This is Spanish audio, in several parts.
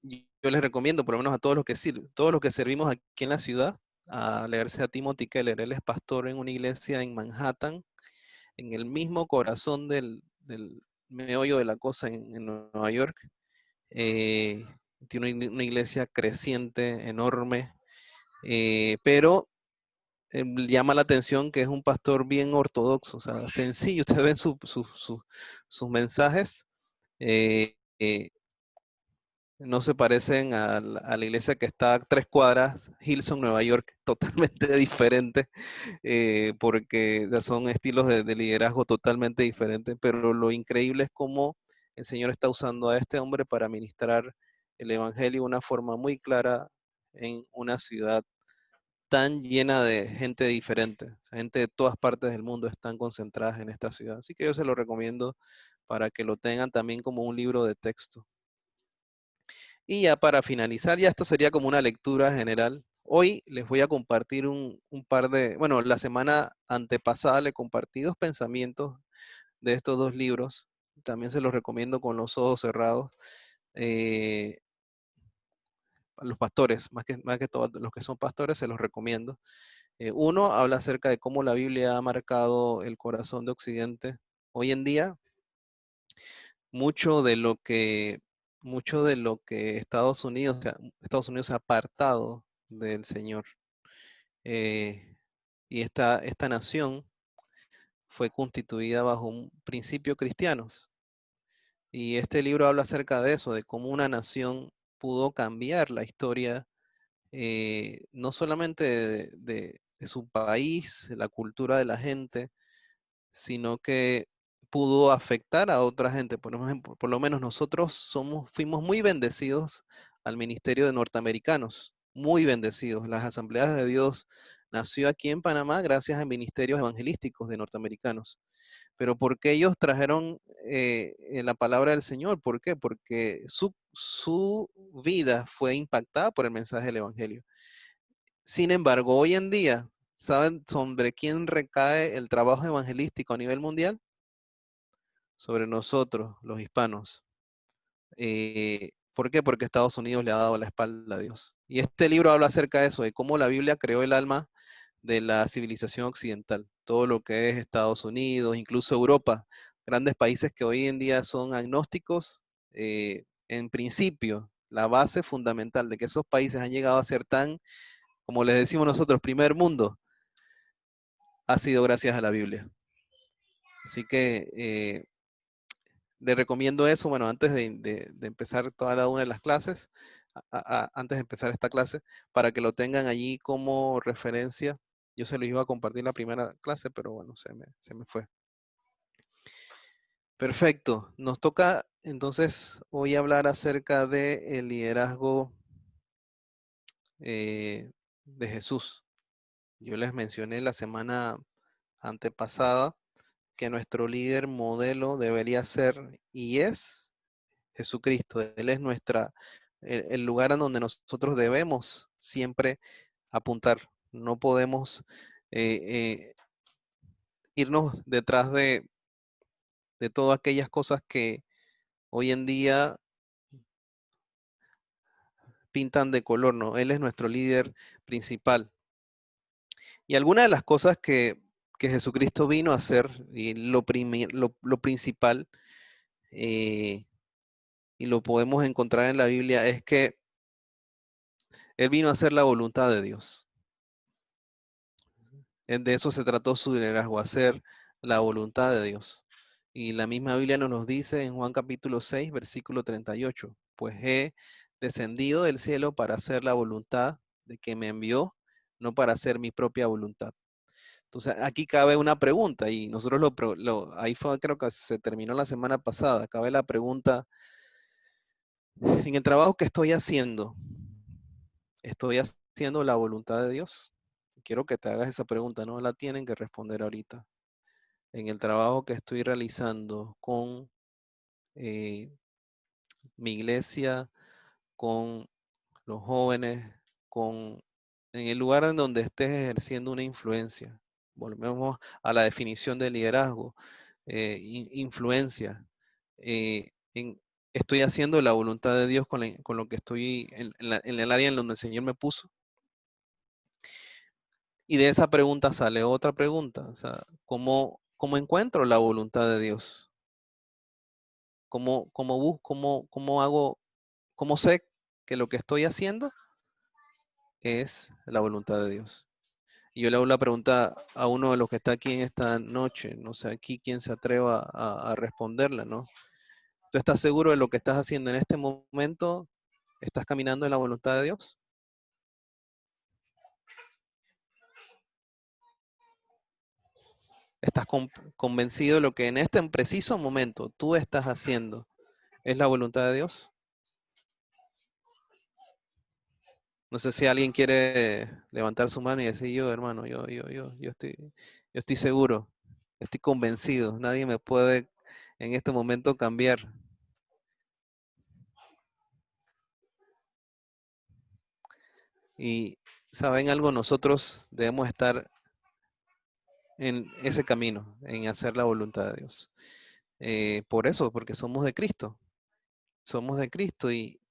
yo les recomiendo, por lo menos a todos los que todos los que servimos aquí en la ciudad, a leerse a Timothy Keller. Él es pastor en una iglesia en Manhattan, en el mismo corazón del meollo de la cosa en Nueva York. Eh, Tiene una iglesia creciente, enorme, pero llama la atención que es un pastor bien ortodoxo, o sea, sencillo. Ustedes ven sus mensajes, eh, eh, no se parecen a la iglesia que está a 3 cuadras, Hillsong, Nueva York, totalmente diferente, porque ya son estilos de liderazgo totalmente diferentes, pero lo increíble es cómo el Señor está usando a este hombre para ministrar el Evangelio de una forma muy clara en una ciudad tan llena de gente diferente. O sea, gente de todas partes del mundo están concentradas en esta ciudad. Así que yo se lo recomiendo para que lo tengan también como un libro de texto. Y ya para finalizar, ya esto sería como una lectura general. Hoy les voy a compartir un par bueno, la semana antepasada le compartí 2 pensamientos de estos 2 libros. También se los recomiendo con los ojos cerrados. eh, a los pastores, más que todos los que son pastores, se los recomiendo. Uno habla acerca de cómo la Biblia ha marcado el corazón de Occidente. Hoy en día, mucho de lo que, mucho de lo que Estados Unidos se ha apartado del Señor. Eh, y esta nación fue constituida bajo un principio cristianos. Y este libro habla acerca de eso, de cómo una nación pudo cambiar la historia, no solamente de su país, la cultura de la gente, sino que pudo afectar a otra gente. Por ejemplo, por lo menos nosotros fuimos muy bendecidos al ministerio de norteamericanos, muy bendecidos. Las Asambleas de Dios nació aquí en Panamá gracias a ministerios evangelísticos de norteamericanos. Pero ¿por qué ellos trajeron la palabra del Señor? ¿Por qué? Porque su vida fue impactada por el mensaje del Evangelio. Sin embargo, hoy en día, ¿saben sobre quién recae el trabajo evangelístico a nivel mundial? Sobre nosotros, los hispanos. ¿Por qué? Porque Estados Unidos le ha dado la espalda a Dios. Y este libro habla acerca de eso, de cómo la Biblia creó el alma de la civilización occidental. Todo lo que es Estados Unidos, incluso Europa, grandes países que hoy en día son agnósticos. En principio, la base fundamental de que esos países han llegado a ser tan, como les decimos nosotros, primer mundo, ha sido gracias a la Biblia. Así que le recomiendo eso, bueno, antes de empezar toda una de las clases, antes de empezar esta clase, para que lo tengan allí como referencia. Yo se lo iba a compartir la primera clase, pero bueno, se me fue. Perfecto. Nos toca entonces hoy hablar acerca del liderazgo de Jesús. Yo les mencioné la semana antepasada que nuestro líder modelo debería ser y es Jesucristo. Él es el lugar en donde nosotros debemos siempre apuntar. No podemos irnos detrás de todas aquellas cosas que hoy en día pintan de color, ¿no? Él es nuestro líder principal. Y algunas de las cosas que Jesucristo vino a hacer, y lo principal, eh, y lo podemos encontrar en la Biblia, es que Él vino a hacer la voluntad de Dios. De eso se trató su liderazgo, hacer la voluntad de Dios. Y la misma Biblia nos dice en Juan capítulo 6, versículo 38, pues he descendido del cielo para hacer la voluntad de que me envió, no para hacer mi propia voluntad. Entonces aquí cabe una pregunta y nosotros ahí fue, creo que se terminó la semana pasada, cabe la pregunta, en el trabajo que ¿estoy haciendo la voluntad de Dios? Quiero que te hagas esa pregunta, no la tienen que responder ahorita. En el trabajo que estoy realizando con eh, mi iglesia, con los jóvenes, en el lugar en donde estés ejerciendo una influencia. Volvemos a la definición de liderazgo, influencia. En estoy haciendo la voluntad de Dios con lo que estoy en el área en donde el Señor me puso. Y de esa pregunta sale otra pregunta, o sea, ¿cómo encuentro la voluntad de Dios? ¿Cómo hago, cómo sé que lo que estoy haciendo es la voluntad de Dios? Y yo le hago la pregunta a uno de los que está aquí en esta noche, no sé, aquí quién se atreva a responderla, ¿no? ¿Tú estás seguro de lo que estás haciendo en este momento? ¿Estás caminando en la voluntad de Dios? ¿Estás convencido de lo que en este preciso momento tú estás haciendo es la voluntad de Dios? No sé si alguien quiere levantar su mano y decir yo, hermano, yo estoy seguro, estoy convencido, nadie me puede en este momento cambiar. Y saben algo, nosotros debemos estar en ese camino, en hacer la voluntad de Dios. Por eso, porque somos de Cristo y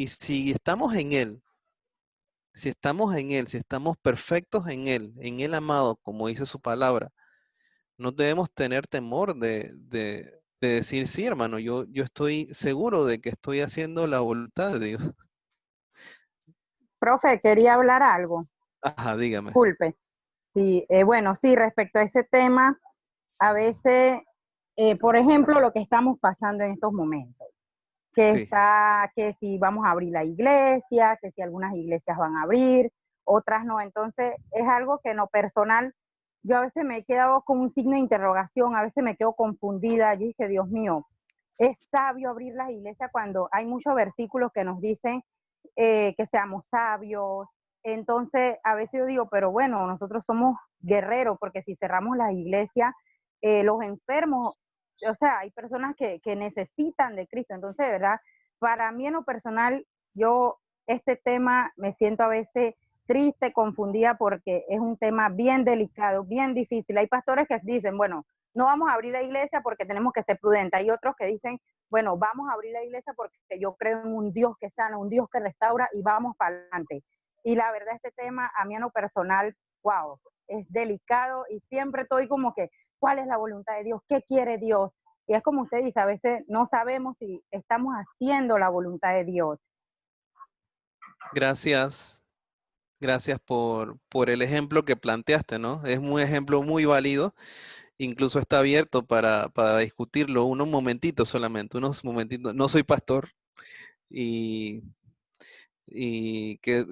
si estamos en Él, si estamos en Él, si estamos perfectos en Él amado, como dice su palabra, no debemos tener temor de decir, sí, hermano, yo estoy seguro de que estoy haciendo la voluntad de Dios. Profe, quería hablar algo. Ajá, dígame. Disculpe. Sí, bueno, sí, respecto a ese tema, a veces, por ejemplo, lo que estamos pasando en estos momentos, Sí, que si vamos a abrir la iglesia, que si algunas iglesias van a abrir, otras no. Entonces, es algo que en lo personal, yo a veces me he quedado con un signo de interrogación, a veces me quedo confundida. Yo dije, Dios mío, es sabio abrir las iglesias cuando hay muchos versículos que nos dicen que seamos sabios. Entonces, a veces yo digo, pero bueno, nosotros somos guerreros, porque si cerramos las iglesias, los enfermos, o sea, hay personas que necesitan de Cristo. Entonces, de verdad, para mí en lo personal, yo este tema me siento a veces triste, confundida, porque es un tema bien delicado, bien difícil. Hay pastores que dicen, bueno, no vamos a abrir la iglesia porque tenemos que ser prudentes. Hay otros que dicen, bueno, vamos a abrir la iglesia porque yo creo en un Dios que sana, un Dios que restaura y vamos para adelante. Y la verdad, este tema a mí en lo personal, wow, es delicado y siempre estoy como que, ¿cuál es la voluntad de Dios? ¿Qué quiere Dios? Y es como usted dice, a veces no sabemos si estamos haciendo la voluntad de Dios. gracias. Gracias por el ejemplo que planteaste, ¿no? Es un ejemplo muy válido, incluso está abierto para discutirlo unos momentitos solamente, unos momentitos. No soy pastor y, y qué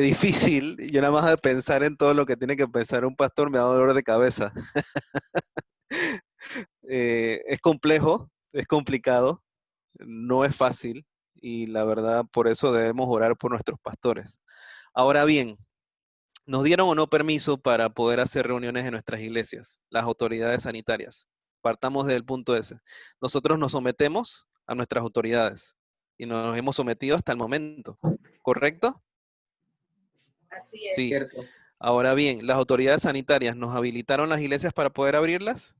difícil. Yo nada más de pensar en todo lo que tiene que pensar un pastor me da dolor de cabeza. Es complejo, es complicado, no es fácil y la verdad por eso debemos orar por nuestros pastores. Ahora bien, ¿nos dieron o no permiso para poder hacer reuniones en nuestras iglesias, las autoridades sanitarias? Partamos del punto ese. Nosotros nos sometemos a nuestras autoridades y nos hemos sometido hasta el momento, ¿correcto? Así es. Sí. Cierto. Ahora bien, ¿las autoridades sanitarias nos habilitaron las iglesias para poder abrirlas?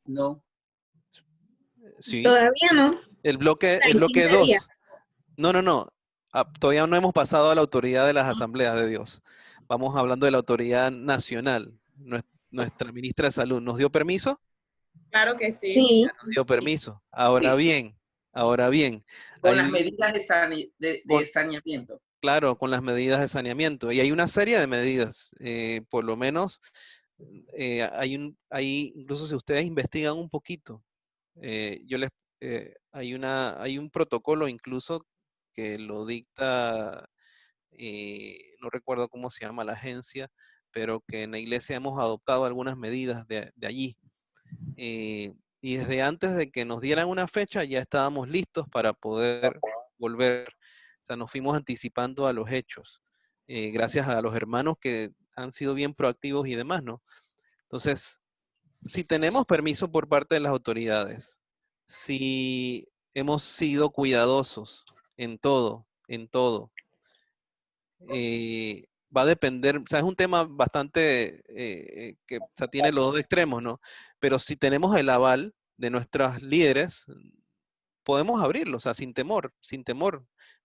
No. Sí. Todavía no. El En bloque 15 días. 2. No, no, no. Todavía no hemos pasado a la autoridad de las asambleas de Dios. Vamos hablando de la autoridad nacional. Nuestra ministra de Salud nos dio permiso. Claro que sí. Sí. Nos dio Sí, permiso. sí. Ahora bien, Con las hay, medidas de con- saneamiento. claro, con las medidas de saneamiento. Y hay una serie de medidas, por lo menos, incluso si ustedes investigan un poquito, yo les, hay un protocolo incluso que lo dicta, no recuerdo cómo se llama la agencia, pero que en la iglesia hemos adoptado algunas medidas de allí. Y desde antes de que nos dieran una fecha ya estábamos listos para poder volver. O sea, nos fuimos anticipando a los hechos, gracias a los hermanos que han sido bien proactivos y demás, ¿no? Entonces, si tenemos permiso por parte de las autoridades, si hemos sido cuidadosos en todo, va a depender, o sea, es un tema bastante que o sea, tiene los dos extremos, ¿no? Pero si tenemos el aval de nuestras líderes, podemos abrirlo, o sea, sin temor,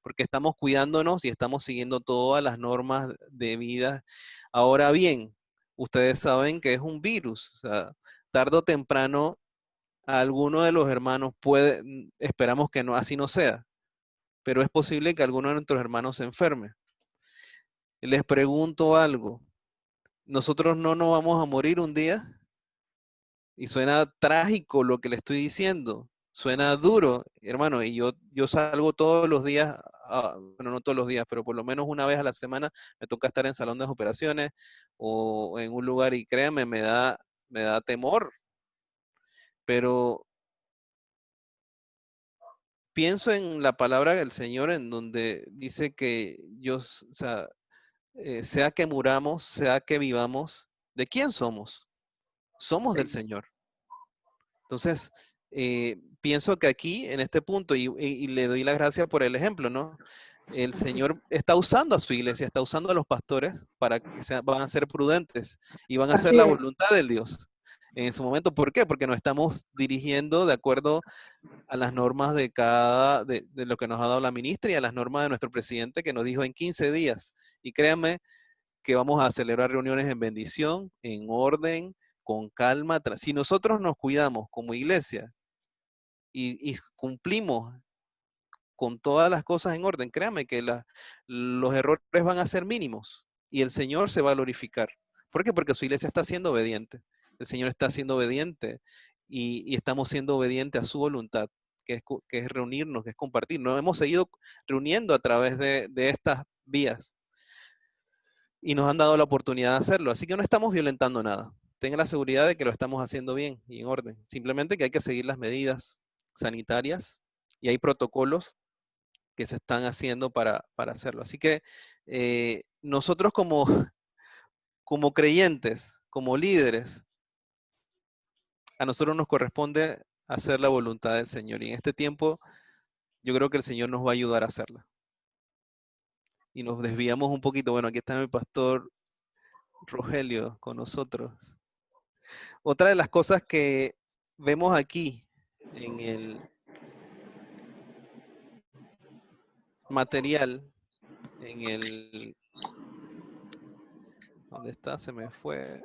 porque estamos cuidándonos y estamos siguiendo todas las normas de vida. Ahora bien, ustedes saben que es un virus, o sea, tarde o temprano alguno de los hermanos puede, esperamos que no, así no sea, pero es posible que alguno de nuestros hermanos se enferme. Les pregunto algo, ¿nosotros no nos vamos a morir un día? Y suena trágico lo que le estoy diciendo, suena duro, hermano, y yo salgo todos los días, bueno, no todos los días, pero por lo menos una vez a la semana me toca estar en salón de operaciones o en un lugar y créanme, me da temor, pero pienso en la palabra del Señor en donde dice que o sea, sea que muramos, sea que vivamos, ¿de quién somos? Somos del Sí. Señor. Entonces, pienso que aquí, en este punto, y le doy las gracias por el ejemplo, ¿no? El Sí, Señor está usando a su iglesia, está usando a los pastores para que van a ser prudentes y van a hacer así la es. voluntad de Dios en su momento. ¿Por qué? Porque nos estamos dirigiendo de acuerdo a las normas de lo que nos ha dado la ministra y a las normas de nuestro presidente que nos dijo en 15 días. Y créanme que vamos a celebrar reuniones en bendición, en orden, con calma. Si nosotros nos cuidamos como iglesia y cumplimos con todas las cosas en orden, créanme que los errores van a ser mínimos y el Señor se va a glorificar. ¿Por qué? Porque su iglesia está siendo obediente. El Señor está siendo obediente y estamos siendo obedientes a su voluntad, que es reunirnos, que es compartir. Nos hemos seguido reuniendo a través de estas vías y nos han dado la oportunidad de hacerlo. Así que no estamos violentando nada. Tenga la seguridad de que lo estamos haciendo bien y en orden. Simplemente que hay que seguir las medidas sanitarias y hay protocolos que se están haciendo para hacerlo. Así que nosotros como creyentes, como líderes, a nosotros nos corresponde hacer la voluntad del Señor. Y en este tiempo yo creo que el Señor nos va a ayudar a hacerla. Y nos desviamos un poquito. Bueno, aquí está mi pastor Rogelio con nosotros. Otra de las cosas que vemos aquí en el material, en el... ¿Dónde está? Se me fue.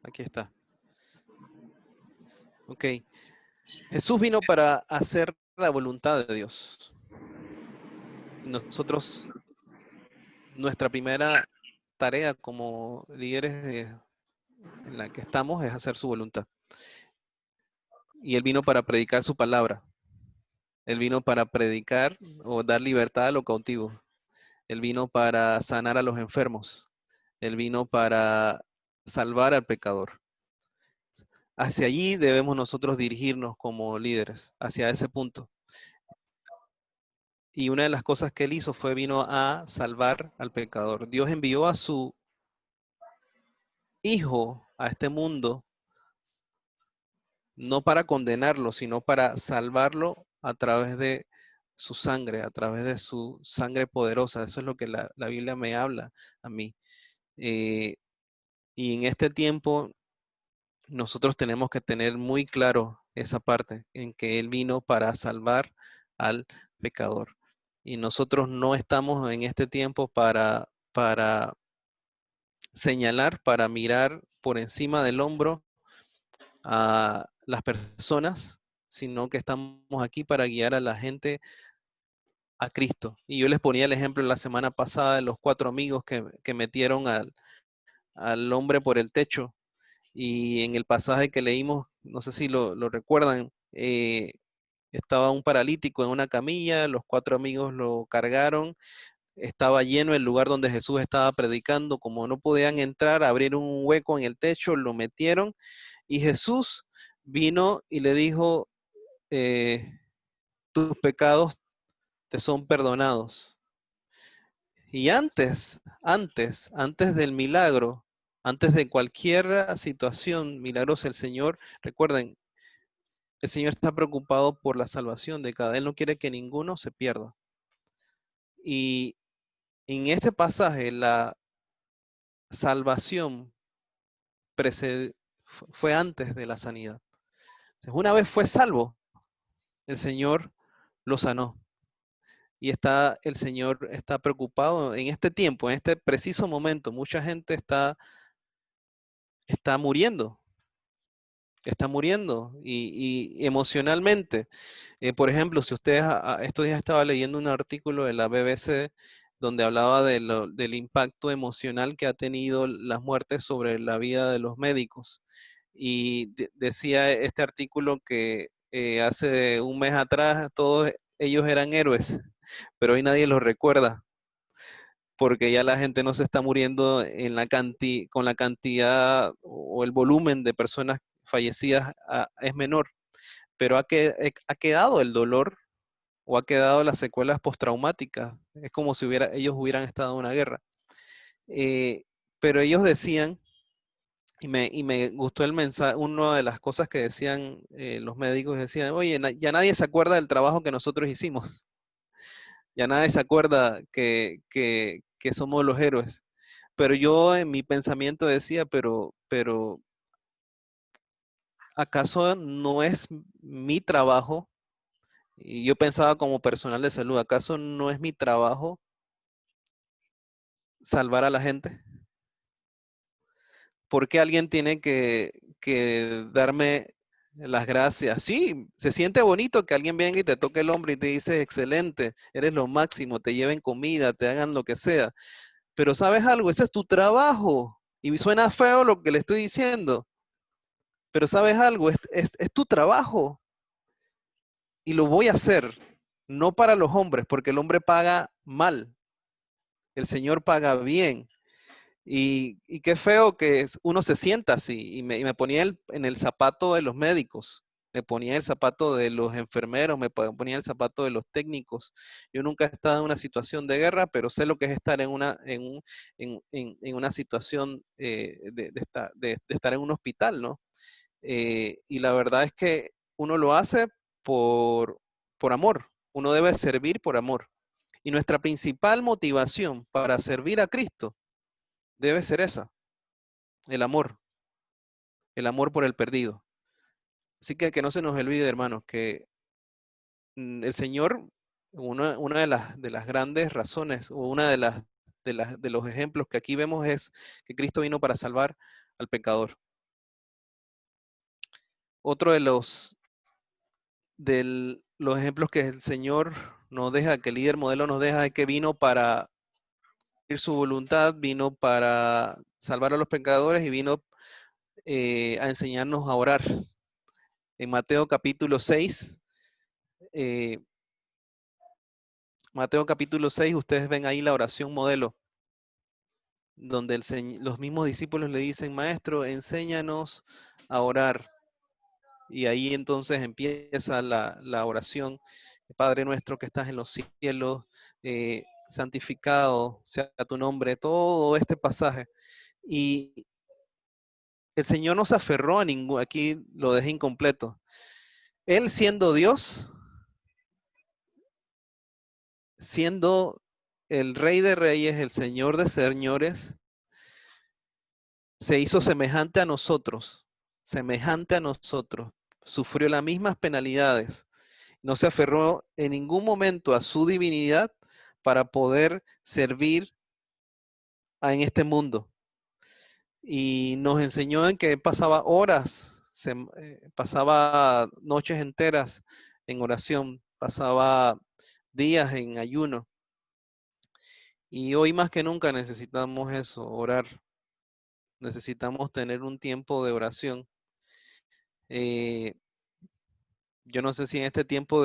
Aquí está. Ok. Jesús vino para hacer la voluntad de Dios. Nosotros, nuestra primera tarea como líderes en la que estamos es hacer su voluntad. Y Él vino para predicar su palabra. Él vino para predicar o dar libertad a los cautivos. Él vino para sanar a los enfermos. Él vino para salvar al pecador. Hacia allí debemos nosotros dirigirnos como líderes, hacia ese punto. Y una de las cosas que Él hizo vino a salvar al pecador. Dios envió a su Hijo a este mundo, no para condenarlo, sino para salvarlo a través de su sangre, a través de su sangre poderosa. Eso es lo que la Biblia me habla a mí. Y en este tiempo nosotros tenemos que tener muy claro esa parte, en que Él vino para salvar al pecador. Y nosotros no estamos en este tiempo para señalar, para mirar por encima del hombro a las personas, sino que estamos aquí para guiar a la gente a Cristo. Y yo les ponía el ejemplo la semana pasada de los 4 amigos que metieron al hombre por el techo. Y en el pasaje que leímos, no sé si lo recuerdan, estaba un paralítico en una camilla, los 4 amigos lo cargaron, estaba lleno el lugar donde Jesús estaba predicando, como no podían entrar, abrieron un hueco en el techo, lo metieron y Jesús vino y le dijo, tus pecados te son perdonados. Y antes del milagro, antes de cualquier situación milagrosa, el Señor, recuerden, El Señor está preocupado por la salvación de cada. Él no quiere que ninguno se pierda. Y en este pasaje, la salvación fue antes de la sanidad. Entonces, una vez fue salvo, el Señor lo sanó. Y el Señor está preocupado en este tiempo, en este preciso momento. Mucha gente está muriendo, y emocionalmente. Por ejemplo, si ustedes, estos días estaba leyendo un artículo de la BBC donde hablaba del impacto emocional que ha tenido las muertes sobre la vida de los médicos. Y decía este artículo que hace un mes atrás todos ellos eran héroes, pero hoy nadie los recuerda porque ya la gente no se está muriendo con la cantidad o el volumen de personas fallecidas es menor, pero ha quedado el dolor o ha quedado las secuelas postraumáticas. Es como si ellos hubieran estado en una guerra. Pero ellos decían, y me gustó el mensaje, una de las cosas que decían los médicos, decían, oye, ya nadie se acuerda del trabajo que nosotros hicimos. Ya nadie se acuerda que somos los héroes. Pero yo en mi pensamiento decía, pero ¿acaso no es mi trabajo? Y yo pensaba como personal de salud, ¿acaso no es mi trabajo salvar a la gente? ¿Por qué alguien tiene que darme las gracias? Sí, se siente bonito que alguien venga y te toque el hombro y te dice, excelente, eres lo máximo, te lleven comida, te hagan lo que sea. Pero ¿sabes algo? Ese es tu trabajo. Y suena feo lo que le estoy diciendo. Pero ¿sabes algo? Es tu trabajo. Y lo voy a hacer. No para los hombres, porque el hombre paga mal. El Señor paga bien. Y qué feo que uno se sienta así. Y me ponía en el zapato de los médicos. Me ponía el zapato de los enfermeros, me ponía el zapato de los técnicos. Yo nunca he estado en una situación de guerra, pero sé lo que es estar en una situación de estar en un hospital, ¿no? Y la verdad es que uno lo hace por amor. Uno debe servir por amor. Y nuestra principal motivación para servir a Cristo debe ser esa, el amor por el perdido. Así que no se nos olvide, hermanos, que el Señor, una de las grandes razones, o una de los ejemplos que aquí vemos es que Cristo vino para salvar al pecador. Otro de los ejemplos que el Señor nos deja, que el líder modelo nos deja, es que vino para cumplir su voluntad, vino para salvar a los pecadores y vino a enseñarnos a orar. En Mateo capítulo 6, eh, ustedes ven ahí la oración modelo, donde los mismos discípulos le dicen, Maestro, enséñanos a orar. Y ahí entonces empieza la oración. Padre nuestro que estás en los cielos, santificado sea tu nombre, todo este pasaje. Y el Señor no se aferró a ningún, aquí lo dejé incompleto. Él siendo Dios, siendo el Rey de Reyes, el Señor de Señores, se hizo semejante a nosotros, sufrió las mismas penalidades, no se aferró en ningún momento a su divinidad para poder servir en este mundo. Y nos enseñó en que pasaba horas, pasaba noches enteras en oración, pasaba días en ayuno. Y hoy más que nunca necesitamos eso, orar. Necesitamos tener un tiempo de oración. Eh, yo no sé si en este tiempo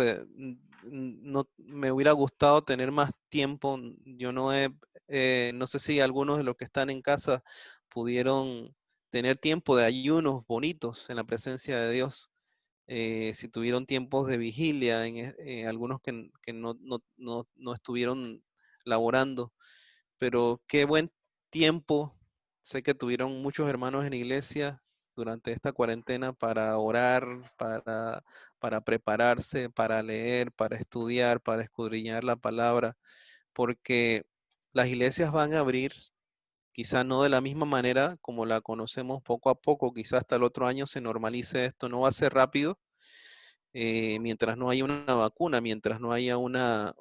no me hubiera gustado tener más tiempo. Yo no sé si algunos de los que están en casa pudieron tener tiempo de ayunos bonitos en la presencia de Dios. Si tuvieron tiempos de vigilia, algunos que no estuvieron laborando, pero qué buen tiempo. Sé que tuvieron muchos hermanos en iglesia durante esta cuarentena para orar, para prepararse, para leer, para estudiar, para escudriñar la palabra, porque las iglesias van a abrir, quizá no de la misma manera como la conocemos poco a poco, quizá hasta el otro año se normalice esto, no va a ser rápido, mientras no haya una vacuna, mientras no haya una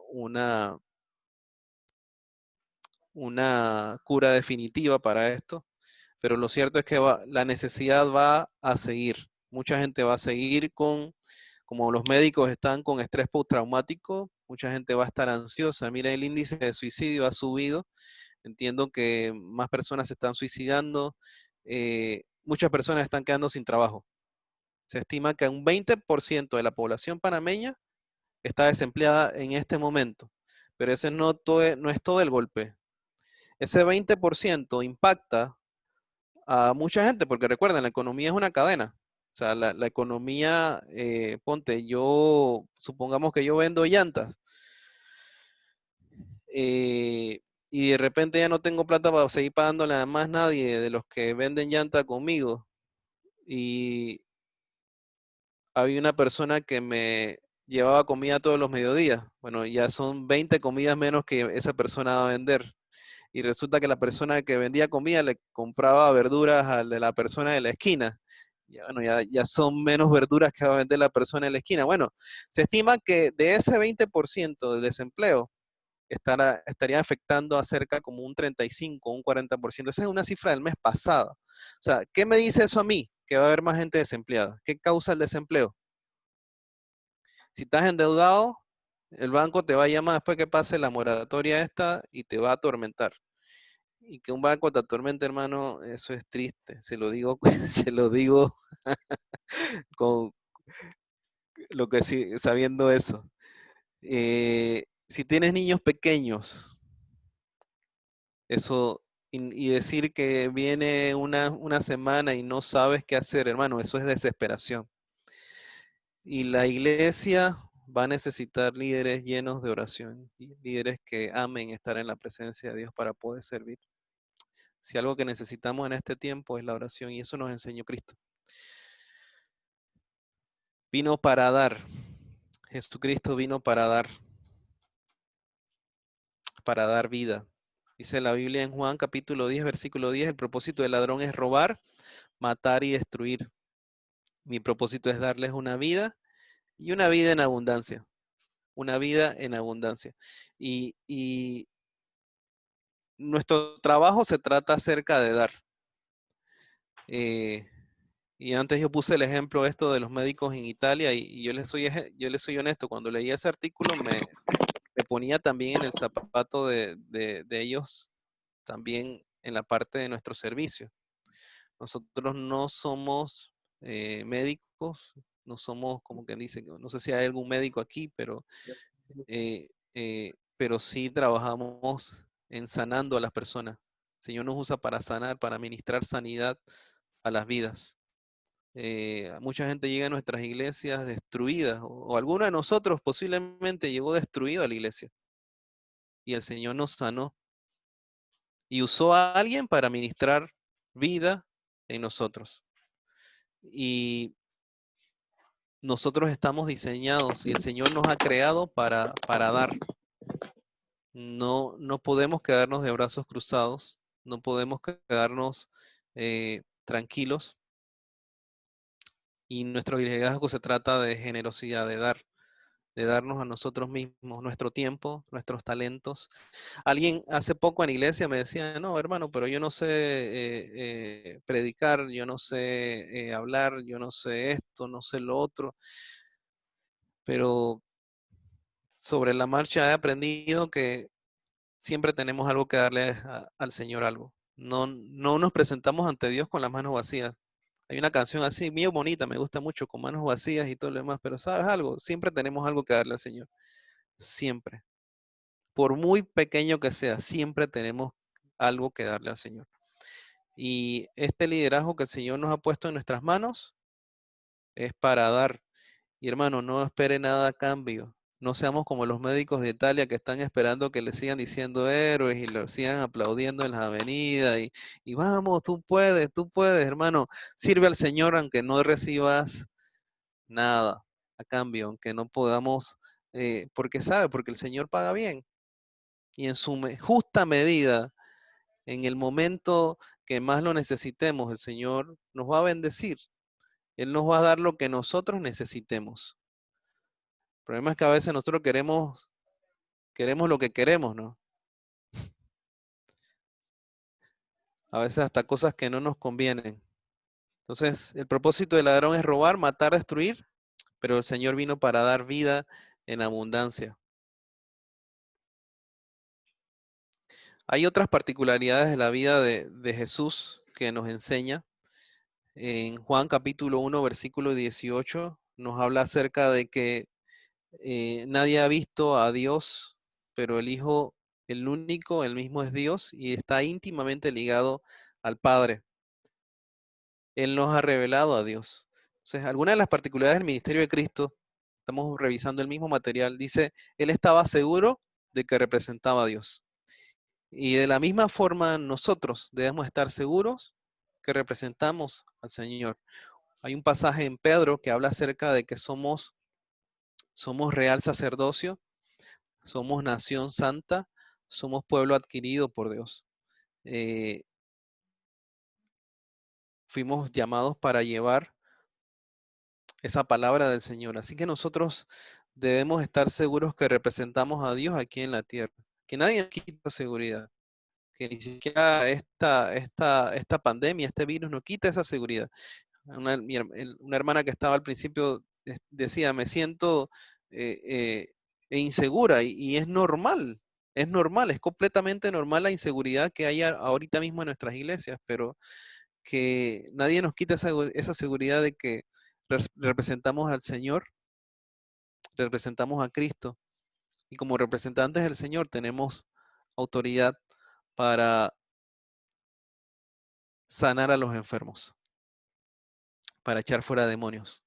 cura definitiva para esto, pero lo cierto es que la necesidad va a seguir. Mucha gente va a seguir como los médicos están con estrés postraumático, mucha gente va a estar ansiosa. Mira, el índice de suicidio ha subido. Entiendo que más personas se están suicidando. Muchas personas están quedando sin trabajo. Se estima que un 20% de la población panameña está desempleada en este momento, pero ese no es todo el golpe. Ese 20% impacta a mucha gente, porque recuerden, la economía es una cadena. O sea, la economía, ponte, supongamos que yo vendo llantas, y de repente ya no tengo plata para seguir pagándole a más nadie de los que venden llanta conmigo. Y había una persona que me llevaba comida todos los mediodías. Bueno, ya son 20 comidas menos que esa persona va a vender. Y resulta que la persona que vendía comida le compraba verduras al de la persona de la esquina. Ya, bueno, ya son menos verduras que va a vender la persona en la esquina. Bueno, se estima que de ese 20% del desempleo estaría afectando a cerca como un 35, un 40%. Esa es una cifra del mes pasado. O sea, ¿qué me dice eso a mí? Que va a haber más gente desempleada. ¿Qué causa el desempleo? Si estás endeudado, el banco te va a llamar después que pase la moratoria esta y te va a atormentar. Y que un banco te atormente, hermano, eso es triste. Se lo digo, se lo digo con lo que sí, sabiendo eso. Si tienes niños pequeños, eso, y decir que viene una semana y no sabes qué hacer, hermano, eso es desesperación. Y la iglesia va a necesitar líderes llenos de oración, y líderes que amen estar en la presencia de Dios para poder servir. Si algo que necesitamos en este tiempo es la oración, y eso nos enseñó Cristo. Vino para dar. Jesucristo vino para dar vida. Dice la Biblia en Juan capítulo 10, versículo 10, el propósito del ladrón es robar, matar y destruir. Mi propósito es darles una vida y una vida en abundancia. Una vida en abundancia. Y nuestro trabajo se trata acerca de dar. Y antes yo puse el ejemplo esto de los médicos en Italia y yo les soy honesto, cuando leí ese artículo me ponía también en el zapato de ellos, también en la parte de nuestro servicio. Nosotros no somos médicos, no somos como que dicen, no sé si hay algún médico aquí, pero sí trabajamos en sanando a las personas. El Señor nos usa para sanar, para ministrar sanidad a las vidas. Mucha gente llega a nuestras iglesias destruidas, o alguno de nosotros posiblemente llegó destruido a la iglesia. Y el Señor nos sanó y usó a alguien para ministrar vida en nosotros. Y nosotros estamos diseñados y el Señor nos ha creado para dar. No podemos quedarnos de brazos cruzados, no podemos quedarnos tranquilos. Y nuestro liderazgo se trata de generosidad, de darnos a nosotros mismos nuestro tiempo, nuestros talentos. Alguien hace poco en la iglesia me decía, no, hermano, pero yo no sé predicar, yo no sé hablar, yo no sé esto, no sé lo otro. Pero sobre la marcha he aprendido que siempre tenemos algo que darle al Señor algo. No nos presentamos ante Dios con las manos vacías. Hay una canción así, bien bonita, me gusta mucho, con manos vacías y todo lo demás, pero ¿sabes algo? Siempre tenemos algo que darle al Señor. Siempre. Por muy pequeño que sea, siempre tenemos algo que darle al Señor. Y este liderazgo que el Señor nos ha puesto en nuestras manos es para dar. Y hermano, no espere nada a cambio. No seamos como los médicos de Italia que están esperando que le sigan diciendo héroes y lo sigan aplaudiendo en las avenidas y vamos, tú puedes, hermano. Sirve al Señor aunque no recibas nada a cambio, aunque no podamos, porque el Señor paga bien y en su justa medida, en el momento que más lo necesitemos, el Señor nos va a bendecir. Él nos va a dar lo que nosotros necesitemos. El problema es que a veces nosotros queremos lo que queremos, ¿no? A veces hasta cosas que no nos convienen. Entonces, el propósito del ladrón es robar, matar, destruir, pero el Señor vino para dar vida en abundancia. Hay otras particularidades de la vida de Jesús que nos enseña. En Juan capítulo 1, versículo 18, nos habla acerca de que nadie ha visto a Dios, pero el Hijo, el único, el mismo es Dios y está íntimamente ligado al Padre. Él nos ha revelado a Dios. Entonces, algunas de las particularidades del ministerio de Cristo, estamos revisando el mismo material, dice, Él estaba seguro de que representaba a Dios. Y de la misma forma, nosotros debemos estar seguros que representamos al Señor. Hay un pasaje en Pedro que habla acerca de que somos real sacerdocio, somos nación santa, somos pueblo adquirido por Dios. Fuimos llamados para llevar esa palabra del Señor. Así que nosotros debemos estar seguros que representamos a Dios aquí en la tierra. Que nadie nos quita seguridad. Que ni siquiera esta pandemia, este virus, nos quita esa seguridad. Una hermana que estaba al principio decía, me siento insegura y es normal, es completamente normal la inseguridad que hay ahorita mismo en nuestras iglesias, pero que nadie nos quita esa seguridad de que representamos al Señor, representamos a Cristo y como representantes del Señor tenemos autoridad para sanar a los enfermos, para echar fuera demonios,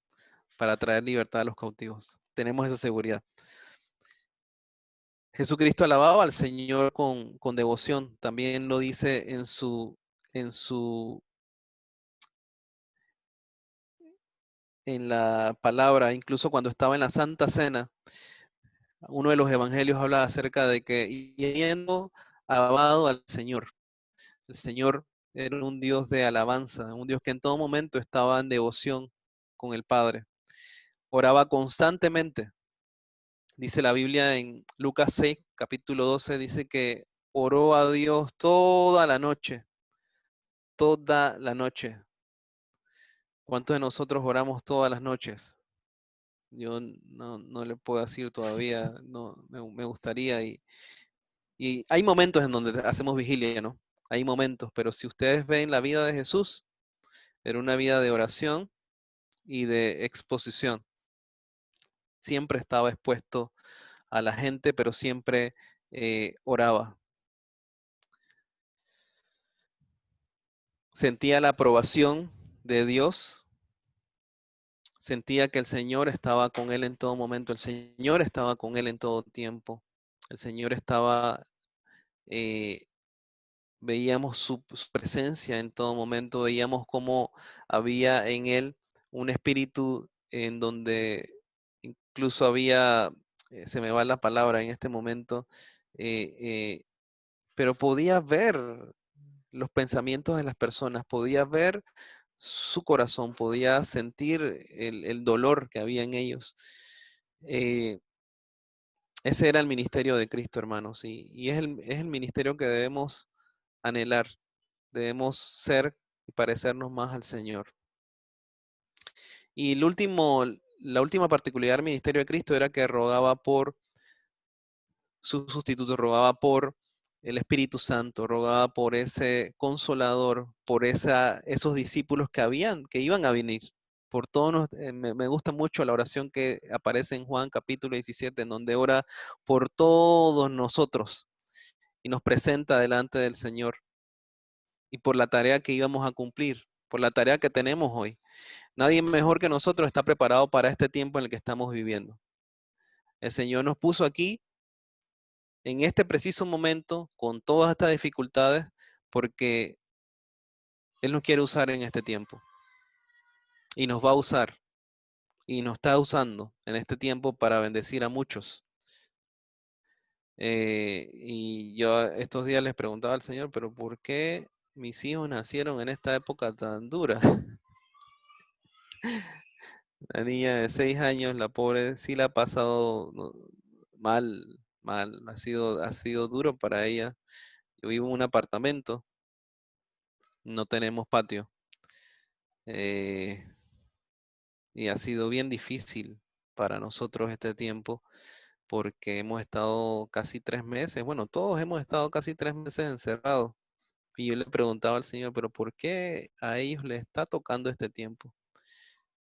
para traer libertad a los cautivos. Tenemos esa seguridad. Jesucristo alababa al Señor con devoción. También lo dice en la palabra, incluso cuando estaba en la Santa Cena. Uno de los evangelios habla acerca de que yendo alabado al Señor. El Señor era un Dios de alabanza, un Dios que en todo momento estaba en devoción con el Padre. Oraba constantemente. Dice la Biblia en Lucas 6, capítulo 12, dice que oró a Dios toda la noche. Toda la noche. ¿Cuántos de nosotros oramos todas las noches? Yo no le puedo decir todavía, no, me gustaría. Y hay momentos en donde hacemos vigilia, ¿no? Hay momentos, pero si ustedes ven la vida de Jesús, era una vida de oración y de exposición. Siempre estaba expuesto a la gente, pero siempre oraba. Sentía la aprobación de Dios, sentía que el Señor estaba con él en todo momento, el Señor estaba con él en todo tiempo, el Señor estaba, veíamos su presencia en todo momento, veíamos cómo había en él un espíritu en donde incluso había, se me va la palabra en este momento, pero podía ver los pensamientos de las personas, podía ver su corazón, podía sentir el dolor que había en ellos. Ese era el ministerio de Cristo, hermanos, y es el ministerio que debemos anhelar, debemos ser y parecernos más al Señor. Y la última particularidad del ministerio de Cristo era que rogaba por su sustituto, rogaba por el Espíritu Santo, rogaba por ese consolador, por esos discípulos que iban a venir. Por todos me gusta mucho la oración que aparece en Juan capítulo 17, en donde ora por todos nosotros y nos presenta delante del Señor y por la tarea que íbamos a cumplir, por la tarea que tenemos hoy. Nadie mejor que nosotros está preparado para este tiempo en el que estamos viviendo. El Señor nos puso aquí en este preciso momento con todas estas dificultades porque Él nos quiere usar en este tiempo y nos va a usar y nos está usando en este tiempo para bendecir a muchos. Y yo estos días les preguntaba al Señor, pero ¿por qué mis hijos nacieron en esta época tan dura? La niña de 6 años, la pobre, sí la ha pasado mal, mal. Ha sido duro para ella. Yo vivo en un apartamento, no tenemos patio. eh, y ha sido bien difícil para nosotros este tiempo porque hemos estado casi 3 meses, bueno, todos hemos estado casi 3 meses encerrados. Y yo le preguntaba al Señor, pero ¿por qué a ellos les está tocando este tiempo?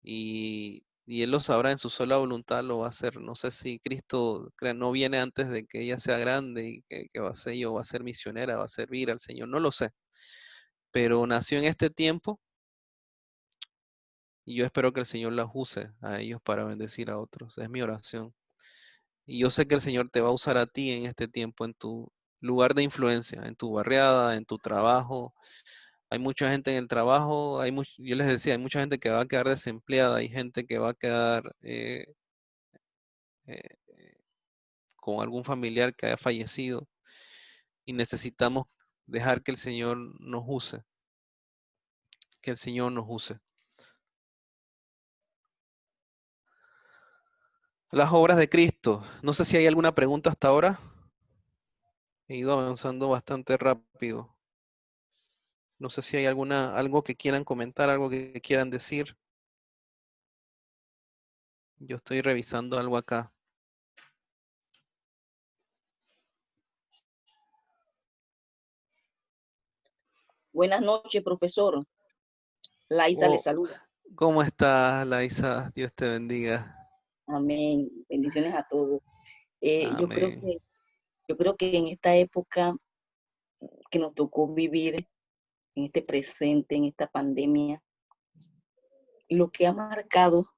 Y Él lo sabrá en su sola voluntad, lo va a hacer. No sé si Cristo no viene antes de que ella sea grande y que va a ser yo, va a ser misionera, va a servir al Señor, no lo sé. Pero nació en este tiempo y yo espero que el Señor las use a ellos para bendecir a otros. Es mi oración. Y yo sé que el Señor te va a usar a ti en este tiempo, en tu lugar de influencia, en tu barriada, en tu trabajo. Hay mucha gente en el trabajo, yo les decía, hay mucha gente que va a quedar desempleada, hay gente que va a quedar eh, con algún familiar que haya fallecido y necesitamos dejar que el Señor nos use, que el Señor nos use. Las obras de Cristo. No sé si hay alguna pregunta hasta ahora. He ido avanzando bastante rápido. No sé si hay algo que quieran comentar, algo que quieran decir. Yo estoy revisando algo acá. Buenas noches, profesor. Laisa le Oh, saluda. ¿cómo estás, Laisa? Dios te bendiga. Amén. Bendiciones a todos. Eh, yo creo Amén. que, yo creo que en esta época que nos tocó vivir, en este presente, en esta pandemia, lo que ha marcado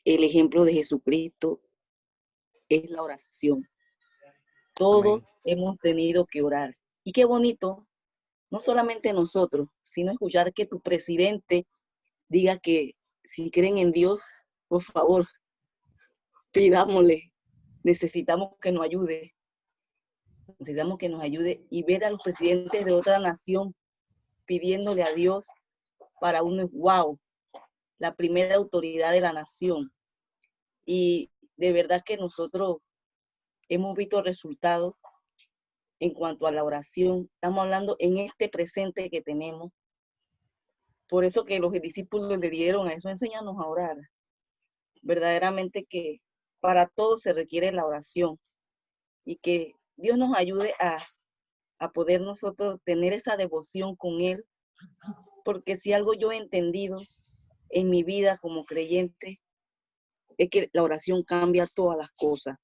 el ejemplo de Jesucristo es la oración. Todos Amén. hemos tenido que orar. Y qué bonito, no solamente nosotros, sino escuchar que tu presidente diga que si creen en Dios, por favor, pidámosle. Necesitamos que nos ayude. Necesitamos que nos ayude y ver a los presidentes de otra nación pidiéndole a Dios para uno, wow, la primera autoridad de la nación. Y de verdad que nosotros hemos visto resultados en cuanto a la oración. Estamos hablando en este presente que tenemos. Por eso que los discípulos le dieron a eso, enséñanos a orar. Verdaderamente que para todo se requiere la oración y que Dios nos ayude a poder nosotros tener esa devoción con Él, porque si algo yo he entendido en mi vida como creyente es que la oración cambia todas las cosas.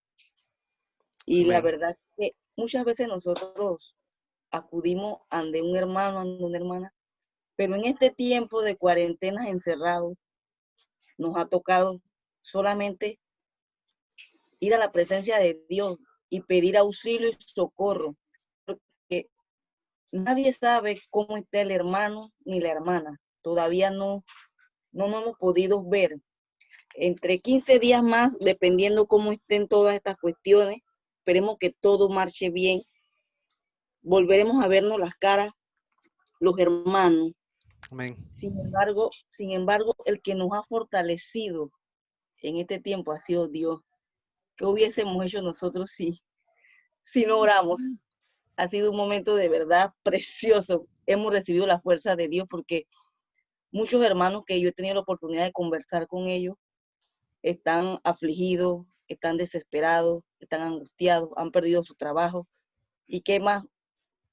Y la Amén. verdad que muchas veces nosotros acudimos ante un hermano, ante una hermana, pero en este tiempo de cuarentenas encerrados nos ha tocado solamente ir a la presencia de Dios y pedir auxilio y socorro, porque nadie sabe cómo está el hermano ni la hermana. Todavía no nos hemos podido ver. Entre 15 días más, dependiendo cómo estén todas estas cuestiones, esperemos que todo marche bien. Volveremos a vernos las caras, los hermanos. Amén. Sin embargo, el que nos ha fortalecido en este tiempo ha sido Dios. ¿Qué hubiésemos hecho nosotros si no oramos? Ha sido un momento de verdad precioso. Hemos recibido la fuerza de Dios porque muchos hermanos que yo he tenido la oportunidad de conversar con ellos están afligidos, están desesperados, están angustiados, han perdido su trabajo. ¿Y qué más?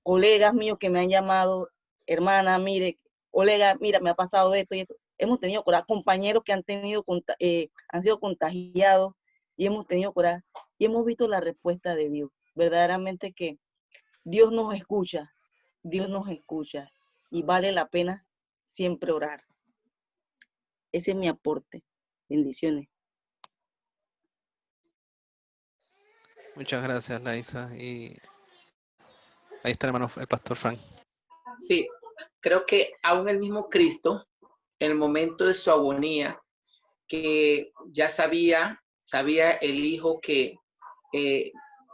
Colegas míos que me han llamado, hermana, mire, colega, mira, me ha pasado esto y esto. Hemos tenido coraje, compañeros que han sido contagiados y hemos tenido coraje y hemos visto la respuesta de Dios. Verdaderamente que Dios nos escucha y vale la pena siempre orar. Ese es mi aporte. Bendiciones. Muchas gracias, Laisa. Y ahí está, hermano, el pastor Frank. Sí, creo que aún el mismo Cristo, en el momento de su agonía, que ya sabía el Hijo que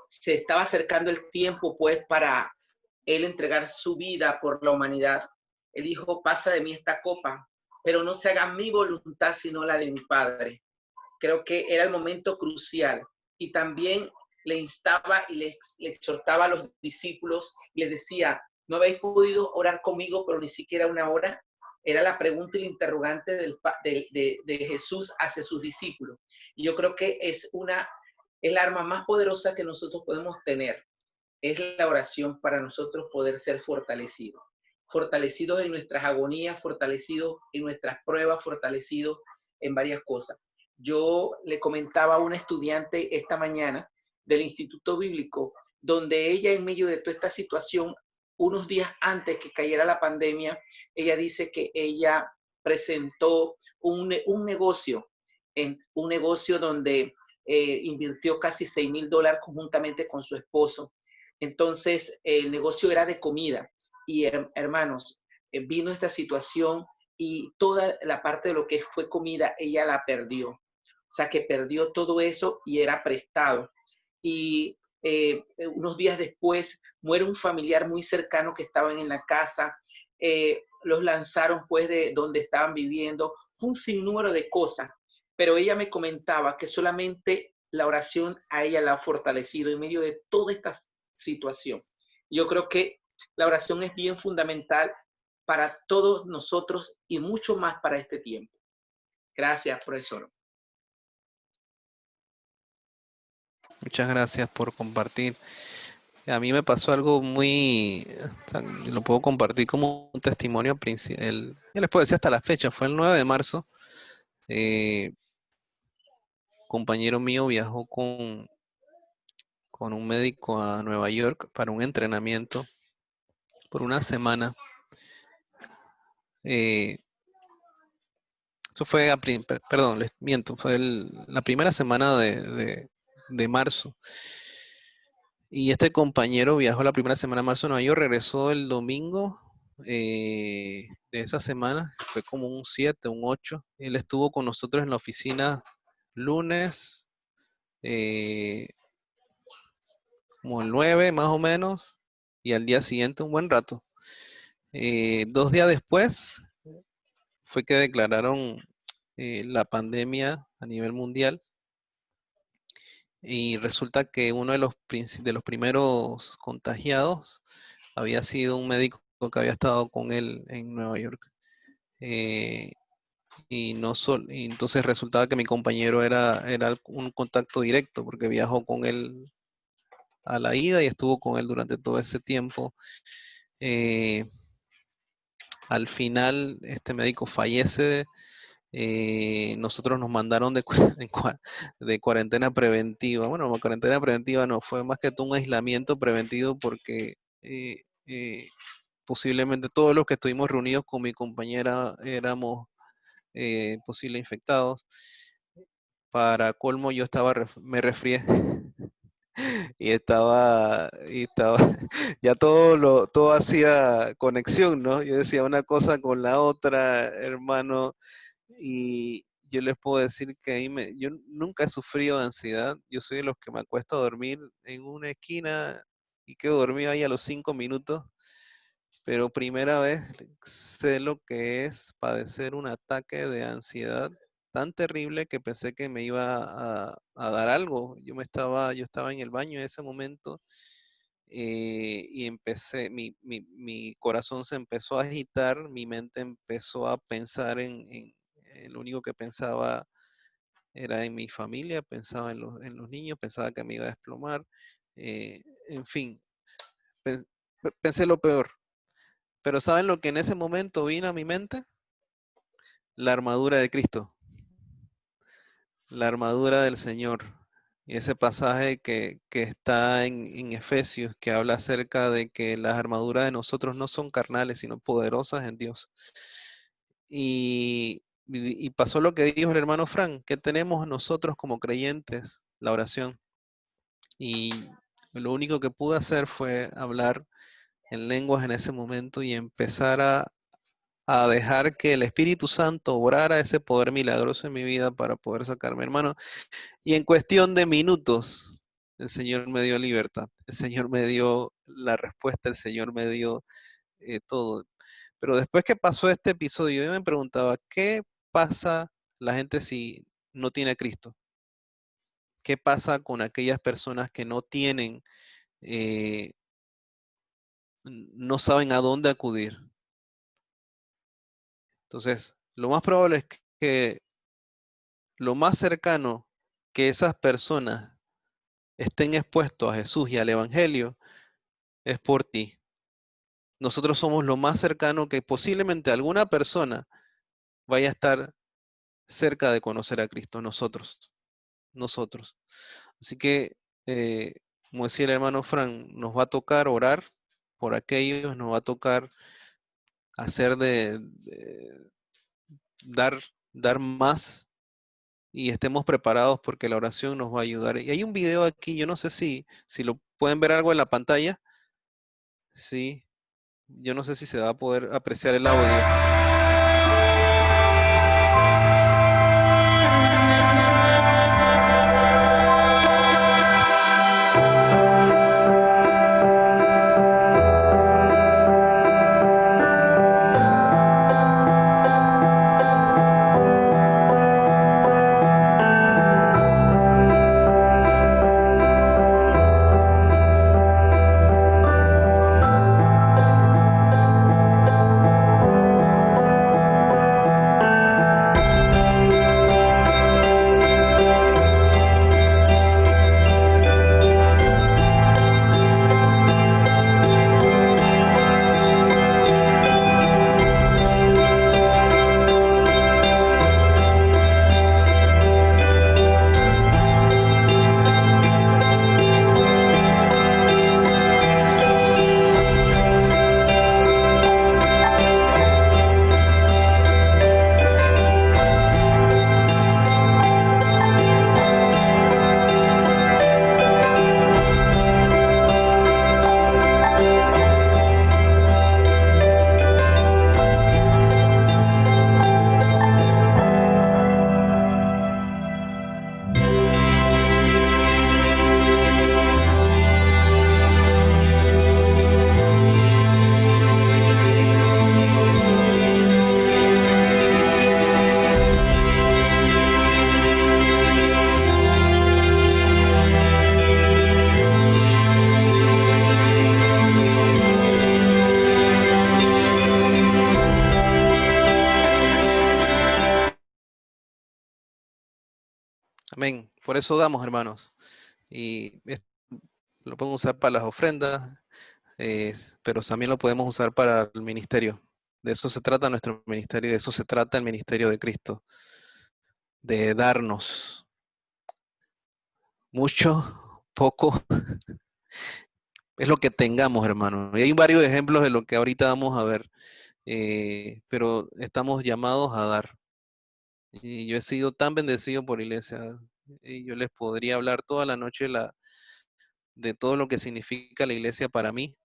se estaba acercando el tiempo, pues, para él entregar su vida por la humanidad. Él dijo, pasa de mí esta copa, pero no se haga mi voluntad, sino la de mi Padre. Creo que era el momento crucial. Y también le instaba y le exhortaba a los discípulos y les decía, ¿no habéis podido orar conmigo, pero ni siquiera una hora? Era la pregunta y la interrogante de Jesús hacia sus discípulos. Y yo creo que es el arma más poderosa que nosotros podemos tener. Es la oración para nosotros poder ser fortalecidos. Fortalecidos en nuestras agonías, fortalecidos en nuestras pruebas, fortalecidos en varias cosas. Yo le comentaba a una estudiante esta mañana del Instituto Bíblico, donde ella en medio de toda esta situación, unos días antes que cayera la pandemia, ella dice que ella presentó un negocio, un negocio donde invirtió casi $6,000 conjuntamente con su esposo. Entonces, el negocio era de comida y hermanos, vino esta situación y toda la parte de lo que fue comida, ella la perdió. O sea, que perdió todo eso y era prestado. Y unos días después muere un familiar muy cercano que estaban en la casa. Los lanzaron pues de donde estaban viviendo. Fue un sinnúmero de cosas. Pero ella me comentaba que solamente la oración a ella la ha fortalecido en medio de toda esta situación. Yo creo que la oración es bien fundamental para todos nosotros y mucho más para este tiempo. Gracias, profesor. Muchas gracias por compartir. A mí me pasó algo muy, o sea, lo puedo compartir como un testimonio, yo les puedo decir hasta la fecha, fue el 9 de marzo. Compañero mío viajó con un médico a Nueva York para un entrenamiento por una semana. Eso fue, perdón, les miento, fue la primera semana de marzo. Y este compañero viajó la primera semana de marzo a Nueva York, regresó el domingo de esa semana, fue como un 7, un 8. Él estuvo con nosotros en la oficina lunes, como el 9 más o menos, y al día siguiente un buen rato. 2 días después fue que declararon la pandemia a nivel mundial. Y resulta que uno de los primeros contagiados había sido un médico que había estado con él en Nueva York. Y entonces resultaba que mi compañero era un contacto directo porque viajó con él a la ida y estuvo con él durante todo ese tiempo. Al final, este médico fallece. Nosotros nos mandaron de cuarentena preventiva. Bueno, cuarentena preventiva no, fue más que todo un aislamiento preventivo porque posiblemente todos los que estuvimos reunidos con mi compañera éramos posibles infectados. Para colmo, yo me resfrié y estaba, ya todo hacía conexión, ¿no? Yo decía una cosa con la otra, hermano. Y yo les puedo decir que yo nunca he sufrido de ansiedad. Yo soy de los que me acuesto a dormir en una esquina y quedo dormido ahí a los 5 minutos. Pero primera vez sé lo que es padecer un ataque de ansiedad tan terrible que pensé que me iba a dar algo. Yo estaba en el baño en ese momento y mi corazón se empezó a agitar, mi mente empezó a pensar lo único que pensaba era en mi familia, pensaba en los niños, pensaba que me iba a desplomar, en fin, pensé lo peor. Pero ¿saben lo que en ese momento vino a mi mente? La armadura de Cristo, la armadura del Señor. Y ese pasaje que está en Efesios, que habla acerca de que las armaduras de nosotros no son carnales, sino poderosas en Dios. Y pasó lo que dijo el hermano Frank, que tenemos nosotros como creyentes, la oración. Y lo único que pude hacer fue hablar en lenguas en ese momento y empezar a dejar que el Espíritu Santo obrara ese poder milagroso en mi vida para poder sacarme, hermano. Y en cuestión de minutos, el Señor me dio libertad, el Señor me dio la respuesta, el Señor me dio todo. Pero después que pasó este episodio, yo me preguntaba, ¿qué pasa la gente si no tiene a Cristo? ¿Qué pasa con aquellas personas que no tienen, no saben a dónde acudir? Entonces, lo más probable es que lo más cercano que esas personas estén expuestos a Jesús y al Evangelio es por ti. Nosotros somos lo más cercano que posiblemente alguna persona vaya a estar cerca de conocer a Cristo, nosotros. Así que, como decía el hermano Fran, nos va a tocar orar por aquellos, nos va a tocar hacer dar más y estemos preparados porque la oración nos va a ayudar. Y hay un video aquí, yo no sé si lo pueden ver algo en la pantalla. Sí, yo no sé si se va a poder apreciar el audio. Amén. Por eso damos, hermanos. Y lo podemos usar para las ofrendas, pero también lo podemos usar para el ministerio. De eso se trata nuestro ministerio, de eso se trata el ministerio de Cristo, de darnos mucho, poco, es lo que tengamos, hermano. Y hay varios ejemplos de lo que ahorita vamos a ver, pero estamos llamados a dar. Y yo he sido tan bendecido por iglesia, y yo les podría hablar toda la noche de todo lo que significa la iglesia para mí,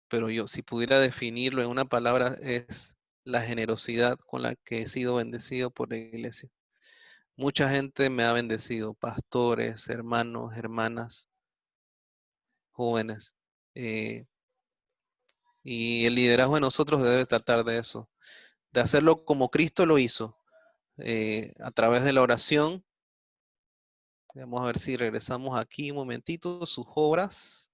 pero yo si pudiera definirlo en una palabra es la generosidad con la que he sido bendecido por la iglesia. Mucha gente me ha bendecido, pastores, hermanos, hermanas, jóvenes. Y el liderazgo de nosotros debe tratar de eso, de hacerlo como Cristo lo hizo, a través de la oración. Vamos a ver si regresamos aquí un momentito, sus obras.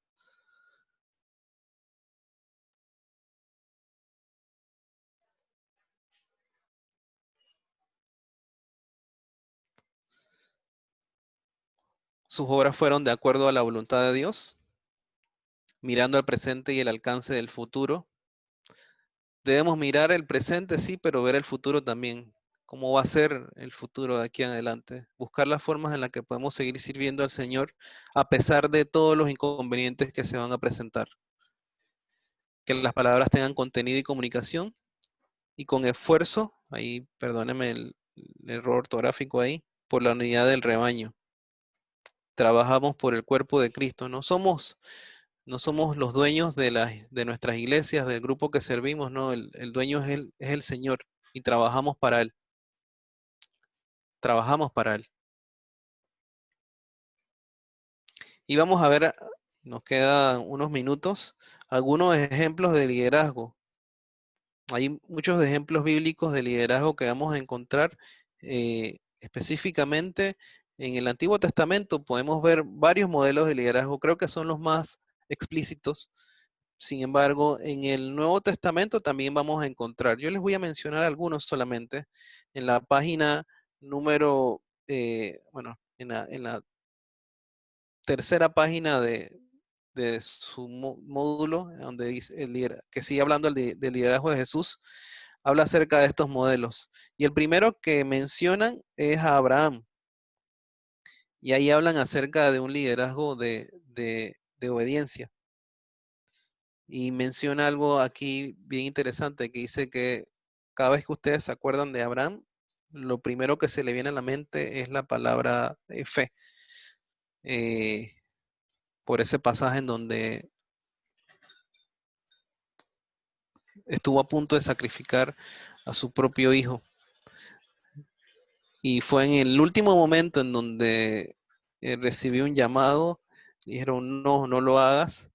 Sus obras fueron de acuerdo a la voluntad de Dios, mirando al presente y el alcance del futuro. Debemos mirar el presente, sí, pero ver el futuro también. ¿Cómo va a ser el futuro de aquí en adelante? Buscar las formas en las que podemos seguir sirviendo al Señor a pesar de todos los inconvenientes que se van a presentar. Que las palabras tengan contenido y comunicación y con esfuerzo, ahí perdóneme el error ortográfico ahí, por la unidad del rebaño. trabajamos por el cuerpo de Cristo. No somos los dueños de nuestras iglesias, del grupo que servimos, no, el dueño es el Señor y trabajamos para Él. Trabajamos para Él. Y vamos a ver, nos quedan unos minutos, algunos ejemplos de liderazgo. Hay muchos ejemplos bíblicos de liderazgo que vamos a encontrar específicamente en el Antiguo Testamento. Podemos ver varios modelos de liderazgo, creo que son los más explícitos. Sin embargo, en el Nuevo Testamento también vamos a encontrar. Yo les voy a mencionar algunos solamente. En la página número, en la tercera página de su módulo, donde dice que sigue hablando del liderazgo de Jesús, habla acerca de estos modelos. Y el primero que mencionan es a Abraham. Y ahí hablan acerca de un liderazgo de obediencia. Y menciona algo aquí bien interesante, que dice que cada vez que ustedes se acuerdan de Abraham, lo primero que se le viene a la mente es la palabra fe. Por ese pasaje en donde estuvo a punto de sacrificar a su propio hijo. Y fue en el último momento en donde recibió un llamado, dijeron, no, no lo hagas.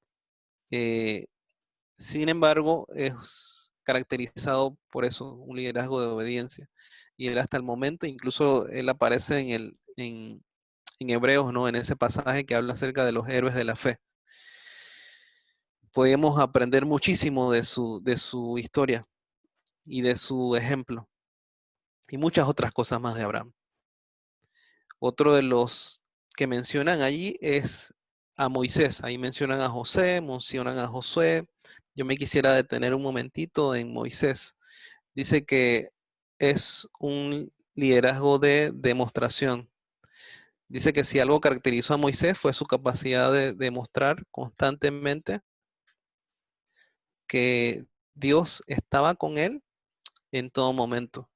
Sin embargo, es caracterizado por eso, un liderazgo de obediencia. Y él hasta el momento, incluso él aparece en Hebreos, ¿no? En ese pasaje que habla acerca de los héroes de la fe. Podemos aprender muchísimo de su historia y de su ejemplo. Y muchas otras cosas más de Abraham. Otro de los que mencionan allí es a Moisés. Ahí mencionan a José, mencionan a Josué. Yo me quisiera detener un momentito en Moisés. Dice que es un liderazgo de demostración. Dice que si algo caracterizó a Moisés fue su capacidad de demostrar constantemente que Dios estaba con él en todo momento.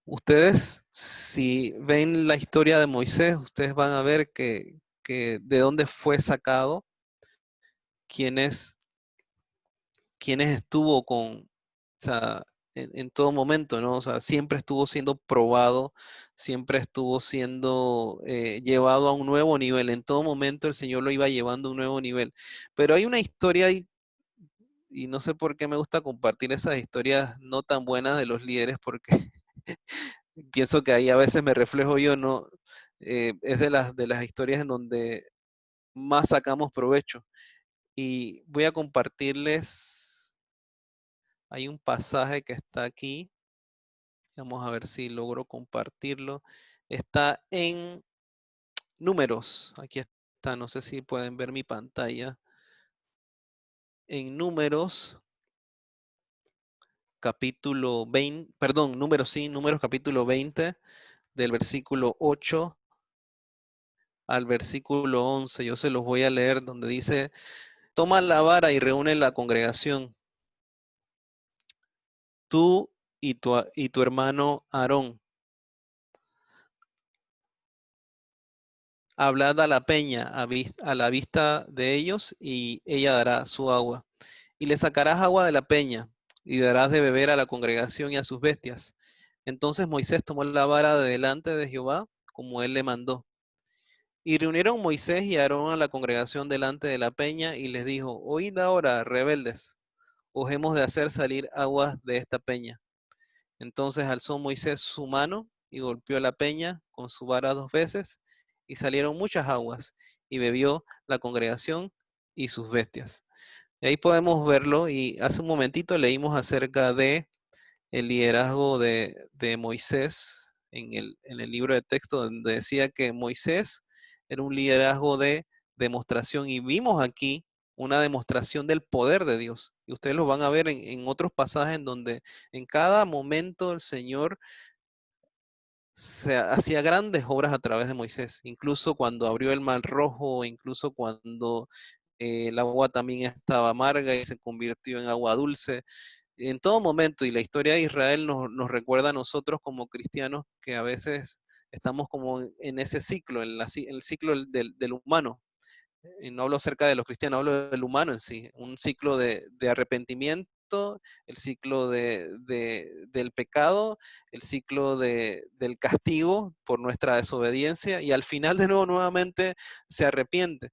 Ustedes, si ven la historia de Moisés, ustedes van a ver que de dónde fue sacado, quiénes estuvo con, o sea, en todo momento, ¿no? O sea, siempre estuvo siendo probado, siempre estuvo siendo llevado a un nuevo nivel. En todo momento el Señor lo iba llevando a un nuevo nivel. Pero hay una historia y no sé por qué me gusta compartir esas historias no tan buenas de los líderes, porque pienso que ahí a veces me reflejo yo, ¿no? Es de las historias en donde más sacamos provecho. Y voy a compartirles, hay un pasaje que está aquí, vamos a ver si logro compartirlo. Está en Números, aquí está, no sé si pueden ver mi pantalla. En Números, capítulo 20, perdón, Números capítulo 20, del versículo 8 al versículo 11. Yo se los voy a leer donde dice: toma la vara y reúne la congregación, tú y tu hermano Aarón. Hablad a la peña a la vista de ellos, y ella dará su agua. Y le sacarás agua de la peña, y darás de beber a la congregación y a sus bestias. Entonces Moisés tomó la vara de delante de Jehová, como él le mandó. Y reunieron Moisés y Aarón a la congregación delante de la peña, y les dijo: oíd ahora, rebeldes, os hemos de hacer salir aguas de esta peña. Entonces alzó Moisés su mano y golpeó la peña con su vara 2 veces, y salieron muchas aguas, y bebió la congregación y sus bestias. Y ahí podemos verlo, y hace un momentito leímos acerca de el liderazgo de Moisés en el libro de texto, donde decía que Moisés era un liderazgo de demostración, y vimos aquí una demostración del poder de Dios. Y ustedes lo van a ver en otros pasajes en donde en cada momento el Señor se hacía grandes obras a través de Moisés, incluso cuando abrió el mar rojo, incluso cuando el agua también estaba amarga y se convirtió en agua dulce. En todo momento, y la historia de Israel nos recuerda a nosotros como cristianos que a veces Estamos como en ese ciclo, en el ciclo del humano. Y no hablo acerca de los cristianos, hablo del humano en sí. Un ciclo de arrepentimiento, el ciclo del pecado, el ciclo del castigo por nuestra desobediencia, y al final de nuevo nuevamente se arrepiente.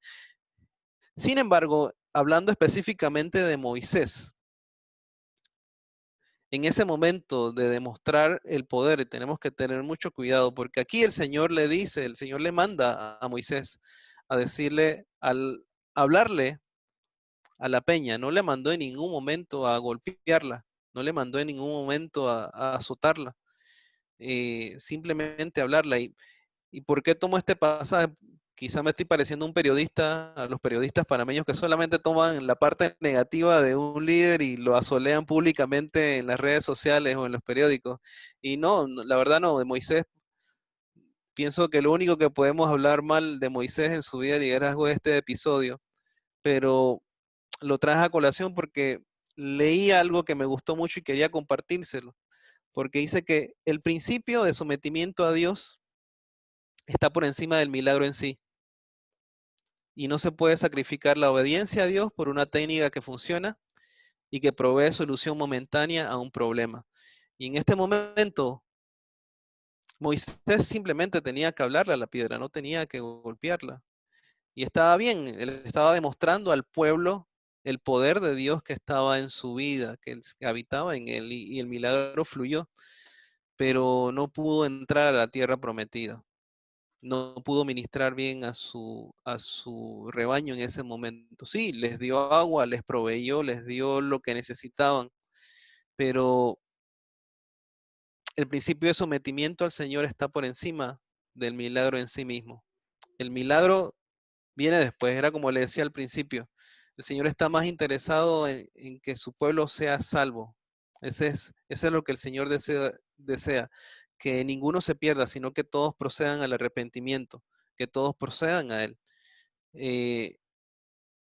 Sin embargo, hablando específicamente de Moisés, en ese momento de demostrar el poder, tenemos que tener mucho cuidado, porque aquí el Señor le dice, el Señor le manda a Moisés a decirle, al hablarle a la peña, no le mandó en ningún momento a golpearla, no le mandó en ningún momento a azotarla, simplemente hablarla. ¿Y por qué tomo este pasaje? Quizá me estoy pareciendo un periodista, a los periodistas panameños que solamente toman la parte negativa de un líder y lo asolean públicamente en las redes sociales o en los periódicos. Y no, la verdad no, de Moisés, pienso que lo único que podemos hablar mal de Moisés en su vida de liderazgo es este episodio, pero lo traje a colación porque leí algo que me gustó mucho y quería compartírselo, porque dice que el principio de sometimiento a Dios está por encima del milagro en sí. Y no se puede sacrificar la obediencia a Dios por una técnica que funciona y que provee solución momentánea a un problema. Y en este momento, Moisés simplemente tenía que hablarle a la piedra, no tenía que golpearla. Y estaba bien, él estaba demostrando al pueblo el poder de Dios que estaba en su vida, que habitaba en él, y el milagro fluyó, pero no pudo entrar a la tierra prometida. No pudo ministrar bien a su rebaño en ese momento. Sí, les dio agua, les proveyó, les dio lo que necesitaban, pero el principio de sometimiento al Señor está por encima del milagro en sí mismo. El milagro viene después, era como le decía al principio. El Señor está más interesado en que su pueblo sea salvo. Ese es lo que el Señor desea, que ninguno se pierda, sino que todos procedan al arrepentimiento, que todos procedan a Él. Eh,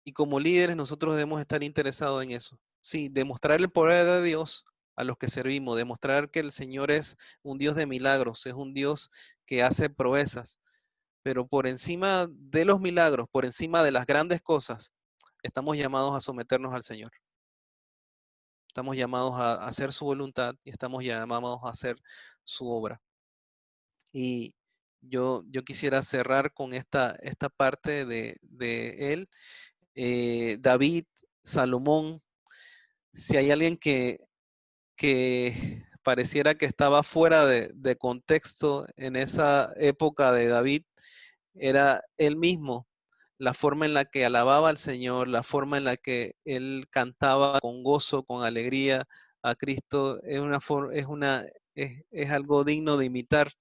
y como líderes nosotros debemos estar interesados en eso. Sí, demostrar el poder de Dios a los que servimos, demostrar que el Señor es un Dios de milagros, es un Dios que hace proezas, pero por encima de los milagros, por encima de las grandes cosas, estamos llamados a someternos al Señor. Estamos llamados a hacer su voluntad y estamos llamados a hacer su obra. Y yo quisiera cerrar con esta parte de él. David, Salomón, si hay alguien que pareciera que estaba fuera de contexto en esa época de David, era él mismo. La forma en la que alababa al Señor, la forma en la que él cantaba con gozo, con alegría a Cristo, es algo digno de imitar.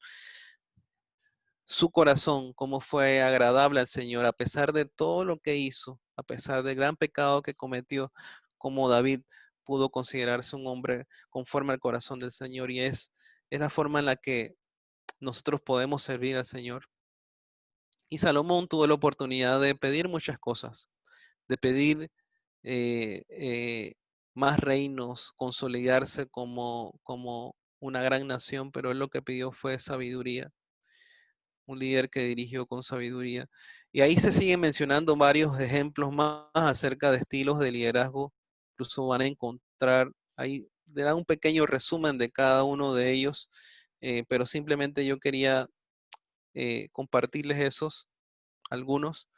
Su corazón, cómo fue agradable al Señor, a pesar de todo lo que hizo, a pesar del gran pecado que cometió, como David pudo considerarse un hombre conforme al corazón del Señor, y es la forma en la que nosotros podemos servir al Señor. Y Salomón tuvo la oportunidad de pedir muchas cosas, de pedir más reinos, consolidarse como una gran nación, pero él lo que pidió fue sabiduría, un líder que dirigió con sabiduría. Y ahí se siguen mencionando varios ejemplos más acerca de estilos de liderazgo. Incluso van a encontrar, ahí le da un pequeño resumen de cada uno de ellos, pero simplemente yo quería compartirles algunos,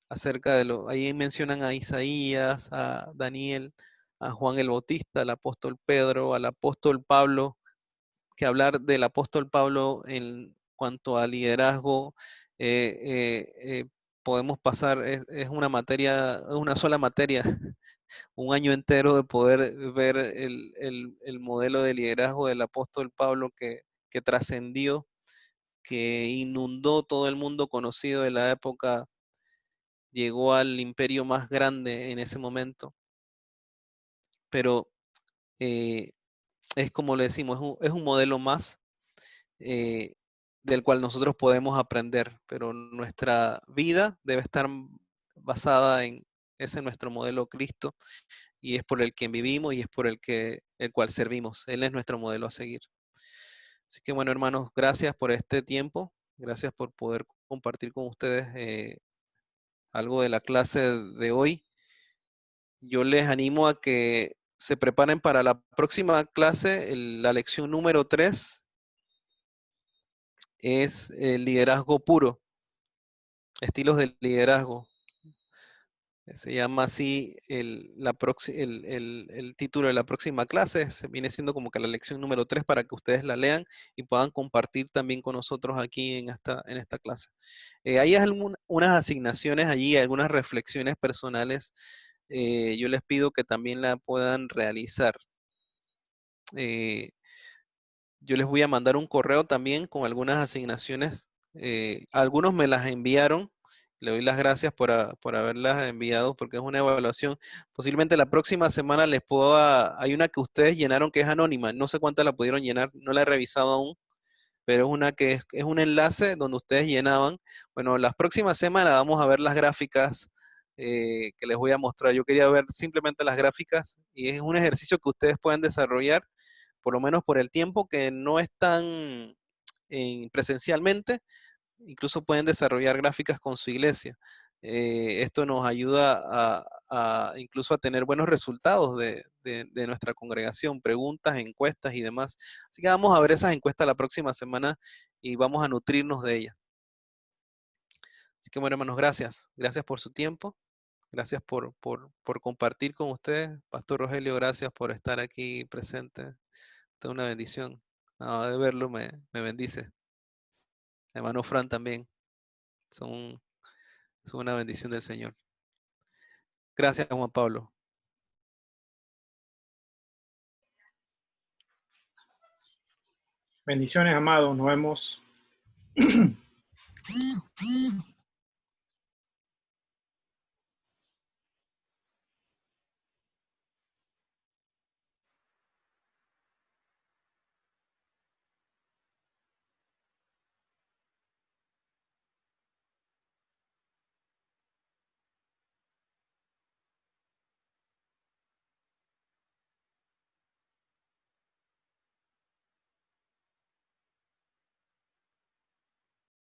acerca de ahí mencionan a Isaías, a Daniel, a Juan el Bautista, al apóstol Pedro, al apóstol Pablo, que hablar del apóstol Pablo en cuanto a liderazgo, podemos pasar, es una materia, es una sola materia, un año entero de poder ver el modelo de liderazgo del apóstol Pablo que trascendió, que inundó todo el mundo conocido de la época, llegó al imperio más grande en ese momento, pero es como le decimos, es un modelo más eh, del cual nosotros podemos aprender, pero nuestra vida debe estar basada en ese nuestro modelo Cristo, y es por el que vivimos y es por el cual servimos. Él es nuestro modelo a seguir. Así que bueno, hermanos, gracias por este tiempo. Gracias por poder compartir con ustedes algo de la clase de hoy. Yo les animo a que se preparen para la próxima clase. La lección número 3 es el liderazgo puro, estilos de liderazgo. Se llama así el título de la próxima clase. Viene siendo como que la lección número 3 para que ustedes la lean y puedan compartir también con nosotros aquí en esta clase. Hay unas asignaciones allí, algunas reflexiones personales. Yo les pido que también la puedan realizar. Yo les voy a mandar un correo también con algunas asignaciones. Algunos me las enviaron. Le doy las gracias por haberlas enviado porque es una evaluación. Posiblemente la próxima semana les hay una que ustedes llenaron que es anónima. No sé cuántas la pudieron llenar, no la he revisado aún, pero es una que es un enlace donde ustedes llenaban. Bueno, las próximas semanas vamos a ver las gráficas que les voy a mostrar. Yo quería ver simplemente las gráficas y es un ejercicio que ustedes pueden desarrollar, por lo menos por el tiempo que no están presencialmente. Incluso pueden desarrollar gráficas con su iglesia. Esto nos ayuda incluso a tener buenos resultados de nuestra congregación, preguntas, encuestas y demás. Así que vamos a ver esas encuestas la próxima semana y vamos a nutrirnos de ellas. Así que bueno, hermanos, gracias. Gracias por su tiempo. Gracias por compartir con ustedes. Pastor Rogelio, gracias por estar aquí presente. Es una bendición. De verlo me bendice. Hermano Fran también. Son una bendición del Señor. Gracias, Juan Pablo. Bendiciones, amados. Nos vemos.